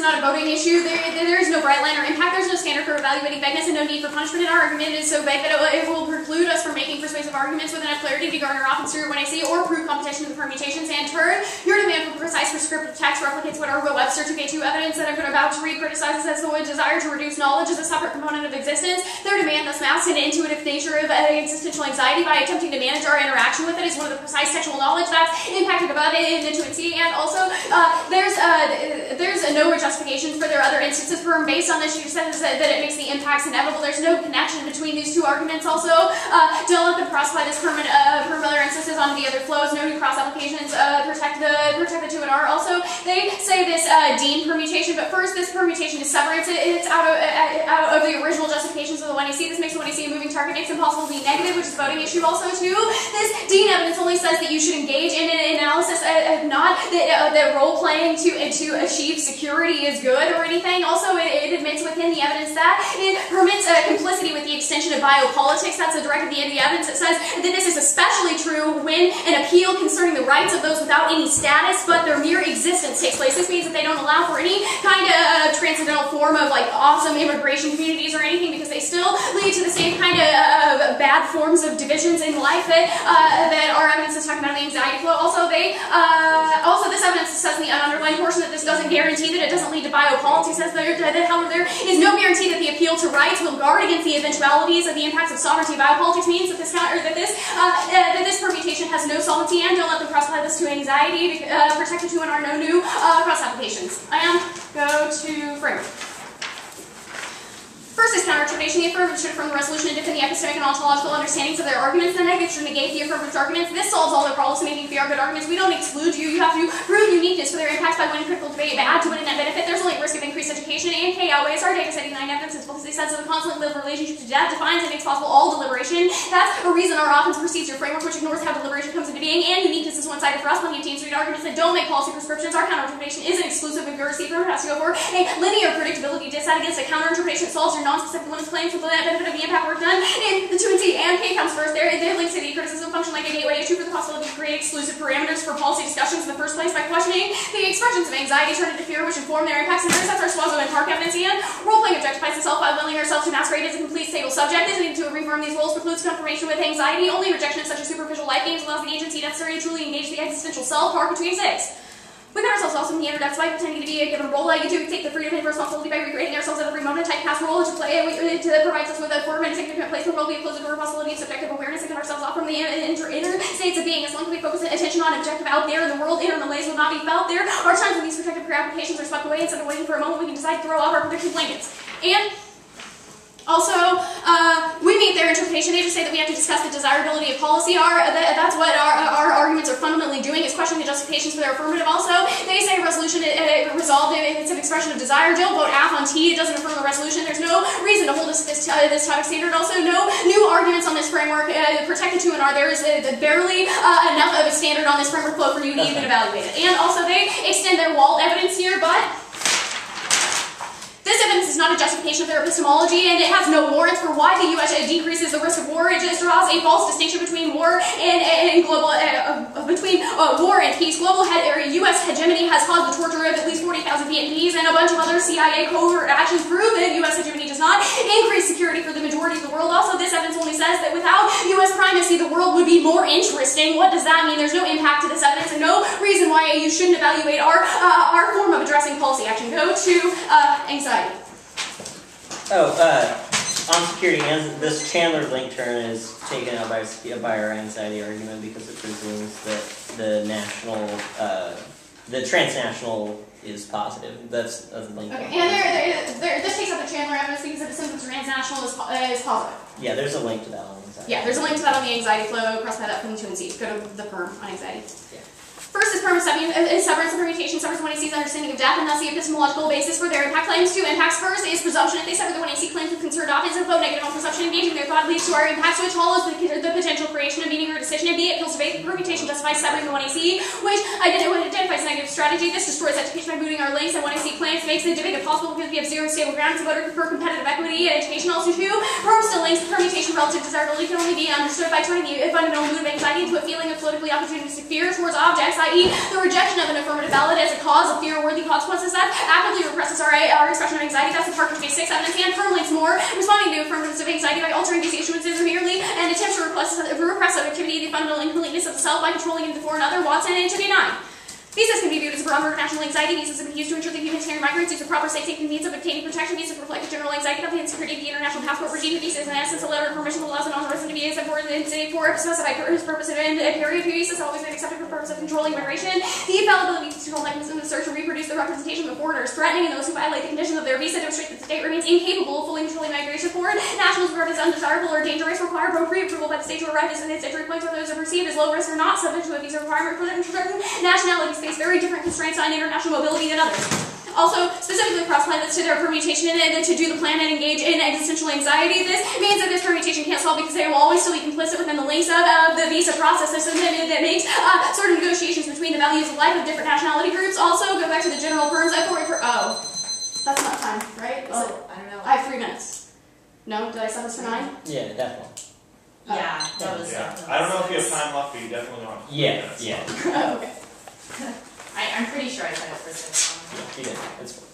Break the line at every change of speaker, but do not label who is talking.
not a voting issue. There is no bright line or impact. There's no standard for evaluating vagueness and no need for punishment. And our argument is so vague that it will preclude us from making persuasive arguments with enough clarity to garner often serious when I see or prove competition of the permutations. And third, your demand for precise prescriptive text replicates what our Webster 2K2 evidence that I'm about to read criticizes as the desire to reduce knowledge as a separate component of existence. Their demand thus masks an intuitive nature of existential anxiety by attempting to manage our interaction with it is one of the precise sexual knowledge that's impacted above it in the 2C. And also, there's no justification for their other instances based on this. She says that it makes the impacts inevitable. There's no connection between these two arguments. Also, don't let them cross by this per Miller instances on the other flows. No new cross applications protect the 2 and R. Also, they say this Dean permutation, but first this permutation is separate. It's out of the original justifications of the 1AC. This makes the 1AC a moving target, makes it impossible to be negative, which is a voting issue. Also, too, this Dean evidence only says that you should engage in an analysis, not that role playing to achieve security is good or anything. Also, it admits within the evidence that it permits complicity with the extension of biopolitics. That's a direct at the end of the evidence. It says that this is especially true when an appeal concerning the rights of those without any status but their mere existence takes place. This means that they don't allow for any kind of transcendental form of like awesome immigration communities or anything, because they still lead to the same kind of bad forms of divisions in life that our evidence is talking about in the anxiety flow. Also, this evidence says in the underlying portion that this doesn't guarantee that it doesn't lead to biopolitics. It says that however there is no guarantee that the appeal to rights will guard against the eventualities of the impacts of sovereignty. Biopolitics means that this permutation has no solvency, and don't let them cross-apply this to anxiety. Protected to and are no new cross applications. Go to framework. First is counter-interpretation. The affirmative should affirm the resolution and defend the epistemic and ontological understandings of their arguments. The negative should negate the affirmative's arguments. This solves all their problems, making the good arguments. We don't exclude you. You have to prove uniqueness for their impacts by winning critical debate, add to it a net benefit. There's only a risk of increased education. A and K outweighs our data setting 9 evidence. It's falsely says that the constantly lived relationship to death defines and makes possible all deliberation. That's a reason our offense precedes your framework, which ignores how deliberation comes into being, and uniqueness is one-sided for us. Plenty of teams read arguments that don't make policy prescriptions. Our counter-interpretation isn't exclusive of your receiver. It has to go for a linear predictability decide against a counter-interpretation that solves your non-specific limits claims with the net benefit of the impact work done. In the 2 and C, and K comes first. They're linked to the criticism function like a gateway issue for the possibility to create exclusive parameters for policy discussions in the first place by questioning the expressions of anxiety turned into fear, which inform their impacts and intercepts our Swazo and Park evidence. And role-playing objectifies itself by willing ourselves to masquerade as a complete stable subject. This need to reform these roles precludes confirmation with anxiety. Only rejection of such a superficial life games allows the agency necessary to truly engage the existential self. Park between 6. We got ourselves also in the introduction by pretending to be a given role. Like you do take the freedom and responsibility by recreating ourselves at every moment. A type past role to play that provides us with a form and significant placement role. We close the door possibility of subjective awareness and cut ourselves off from the inner states of being. As long as we focus attention on objective out there in the world, inner malaise will not be felt. There are times when these protective pre-applications are swept away. Instead of waiting for a moment, we can decide to throw off our prediction blankets. And also, we meet their interpretation. They just say that we have to discuss the desirability of policy. That's what our arguments are fundamentally doing, is questioning the justifications for their affirmative. Also, they say resolution resolved if it's an expression of desire. Don't vote AF on T. It doesn't affirm the resolution. There's no reason to hold this topic standard. Also, no new arguments on this framework. Protected to and R. There is barely enough of a standard on this framework flow for you to even evaluate it. And also, they extend their wall evidence here, but this evidence is not a justification of their epistemology, and it has no warrants for why the U.S. decreases the risk of war. It just draws a false distinction between war and global, war and peace. U.S. hegemony has caused the torture of at least 40,000 Vietnamese, and a bunch of other CIA covert actions prove that U.S. hegemony does not increase security for the majority of the world. Also, this evidence only says that without U.S. primacy, the world would be more interesting. What does that mean? There's no impact to this evidence, and no reason why you shouldn't evaluate our form of addressing policy action. Go to anxiety.
On security, this Chandler link term is taken out by our anxiety argument because it presumes that the transnational is positive. That's the link. Okay,
and this takes out the Chandler evidence because it assumes the transnational is positive.
Yeah, there's a link to that on anxiety.
Yeah, there's a link to that on the anxiety flow. Cross that up from the 2 and C. Go to the perm on anxiety.
Yeah.
First is perm severance and permutation suffers 1AC's understanding of death, and thus the epistemological basis for their impact claims. 2 impacts. First is presumption. If they sever the 1AC claims with concerned offense and vote negative on presumption, engaging their thought leads to our impacts, which follows the potential creation of meaning or decision. And B, it feels debate. The permutation justifies severing the 1AC, which identifies negative strategy. This destroys education by booting our links, and 1AC claims makes the debate impossible because we have zero stable grounds. The voter prefer competitive equity and education. Also, 2, perm still links. The permutation relative desirability can only be understood by turning the fundamental mood of anxiety into a feeling of politically opportunistic fear towards objects, i.e., the rejection of an affirmative ballot as a cause of fear-worthy consequences that actively represses our right, our expression of anxiety. That's the part which makes 6 evidence and permanence more. Responding to affirmations of anxiety by altering these issuances merely and attempt to repress subjectivity, the fundamental incompleteness of the self by controlling it for another. Watson and 289. Visas can be viewed as a barometer of national anxiety. Visas have been used to ensure that humanitarian migrants use the proper safety and means of obtaining protection. Visas reflect the general anxiety about the insecurity of the international passport regime. Visas, in essence, a letter of permission that allows a non-resident to be exempt for a specified purpose and a period. Visas have always been accepted for the purpose of controlling migration. The infallibility of these control mechanisms to search and reproduce the representation of foreigners threatening and those who violate the conditions of their visa demonstrate that the state remains incapable of fully controlling migration. Foreign nationals regarded as undesirable or dangerous require appropriate approval by the state to arrive as its entry points, whether those are perceived as low risk or not, subject to a visa requirement. Certain nationalities face very different constraints on international mobility than others. Also, specifically cross planets to their permutation and to do the plan and engage in existential anxiety. This means that this permutation can't solve because they will always still be complicit within the links of the visa process. There's something that makes sort of negotiations between the values of life of different nationality groups. Also, go back to the general terms. That's not time, right? I don't know. I have 3 minutes. No? Did I set this for 9?
Yeah, definitely.
Yeah, that was.
Yeah. I don't know if you have time left, but you definitely don't have 3 minutes.
Yeah.
Okay.
I'm pretty sure I said it for 6.
Yeah, you did. That's fine.